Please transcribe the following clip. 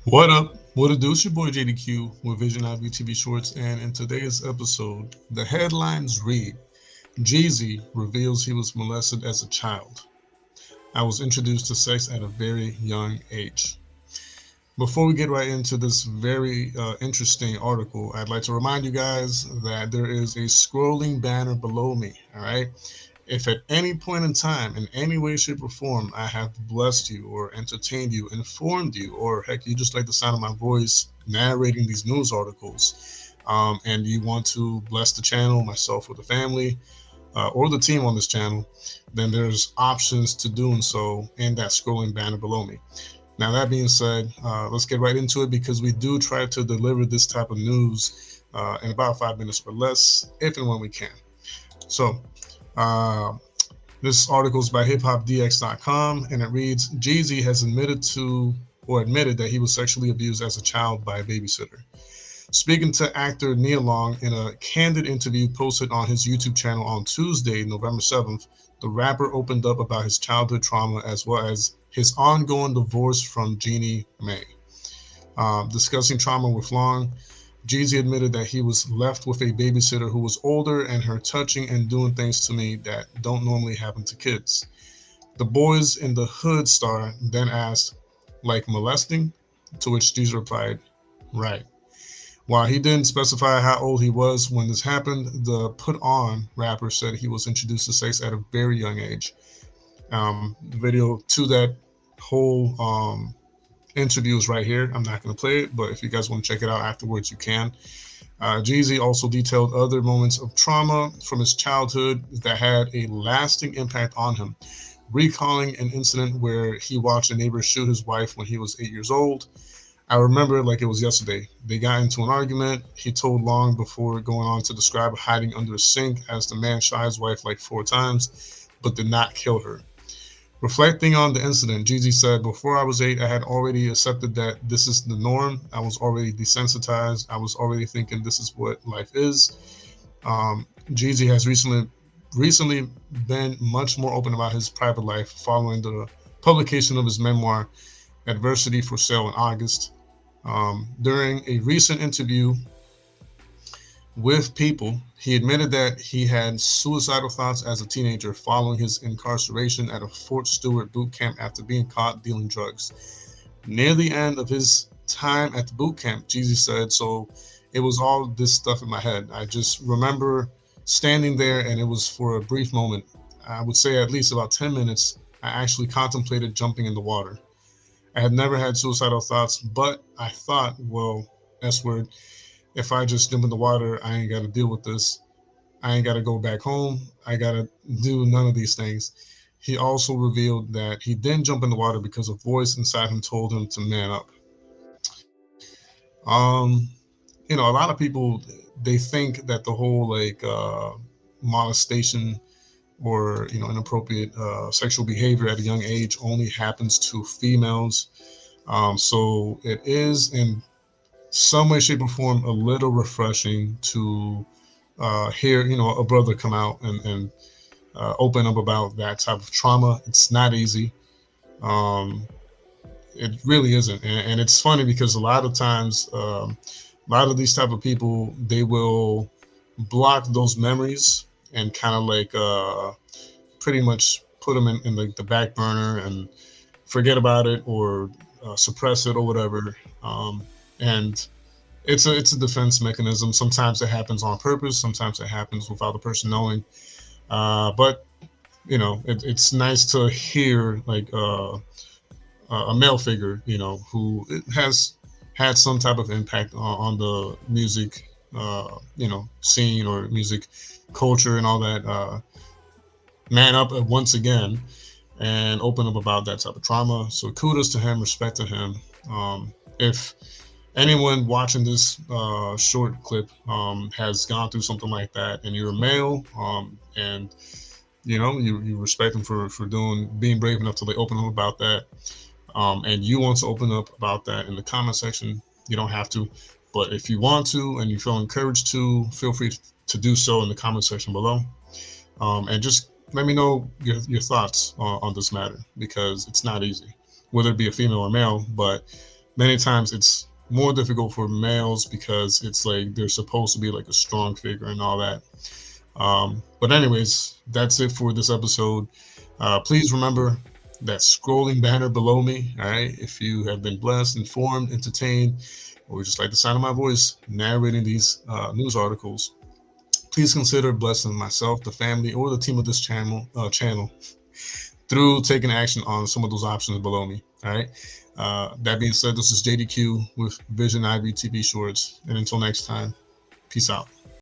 What up? What it do? It's your boy JDQ with VISIONEYEVIEWTV Shorts, and in today's episode, the headlines read: JEEZY reveals he was molested as a child. I was introduced to sex at a very young age. Before we get right into this very interesting article, I'd like to remind you guys that there is a scrolling banner below me. All right. If at any point in time, in any way, shape, or form, I have blessed you or entertained you, informed you, or heck, you just like the sound of my voice narrating these news articles, and you want to bless the channel, myself, or the family, or the team on this channel, then there's options to doing so in that scrolling banner below me. Now, that being said, let's get right into it because we do try to deliver this type of news in about 5 minutes or less, if and when we can. So, uh, this article is by hiphopdx.com, and it reads: JEEZY has admitted that he was sexually abused as a child by a babysitter. Speaking to actor Nia Long in a candid interview posted on his YouTube channel on Tuesday, November 7th, the rapper opened up about his childhood trauma as well as his ongoing divorce from Jeannie Mae. Discussing trauma with Long, JEEZY admitted that he was left with a babysitter who was older and her touching and doing things to me that don't normally happen to kids. The Boys in the Hood star then asked, like molesting? To which JEEZY replied, right. While he didn't specify how old he was when this happened, the Put On rapper said he was introduced to sex at a very young age. The video to that whole interview is right here. I'm not going to play it, but if you guys want to check it out afterwards, you can. JEEZY also detailed other moments of trauma from his childhood that had a lasting impact on him, recalling an incident where he watched a neighbor shoot his wife when he was 8 years old. I remember it like it was yesterday. They got into an argument. He told Long before going on to describe hiding under a sink as the man shot his wife like 4 times, but did not kill her. Reflecting on the incident, JEEZY said, before I was 8, I had already accepted that this is the norm. I was already desensitized. I was already thinking this is what life is. JEEZY has recently been much more open about his private life following the publication of his memoir, Adversity, for sale in August. During a recent interview with People, he admitted that he had suicidal thoughts as a teenager following his incarceration at a Fort Stewart boot camp after being caught dealing drugs. Near the end of his time at the boot camp, JEEZY said, so it was all this stuff in my head. I just remember standing there, and it was for a brief moment. I would say at least about 10 minutes, I actually contemplated jumping in the water. I had never had suicidal thoughts, but I thought, well, S word, if I just jump in the water, I ain't got to deal with this. I ain't got to go back home. I got to do none of these things. He also revealed that he didn't jump in the water because a voice inside him told him to man up. Um, a lot of people, they think that the whole molestation or inappropriate sexual behavior at a young age only happens to females. So it is in some way, shape, or form a little refreshing to hear a brother come out and open up about that type of trauma. It's not easy. Um, it really isn't, and it's funny because a lot of times, a lot of these type of people, they will block those memories and kind of pretty much put them in like the back burner and forget about it or suppress it or whatever. And it's a defense mechanism. Sometimes it happens on purpose. Sometimes it happens without the person knowing. But it's nice to hear a male figure, who has had some type of impact on the music, scene or music culture and all that. Man up once again and open up about that type of trauma. So kudos to him, respect to him. If anyone watching this short clip has gone through something like that and you're a male, and you respect them for being brave enough to open up about that, and you want to open up about that in the comment section, you don't have to, but if you want to and you feel encouraged to, feel free to do so in the comment section below, and just let me know your thoughts on this matter, because it's not easy, whether it be a female or male. But many times it's more difficult for males because it's like they're supposed to be like a strong figure and all that. But anyways, that's it for this episode. Please remember that scrolling banner below me. All right, if you have been blessed, informed, entertained, or just like the sound of my voice narrating these news articles, please consider blessing myself, the family, or the team of this channel through taking action on some of those options below me. All right. That being said, this is JDQ with VISIONEYEVIEWTV Shorts, and until next time, peace out.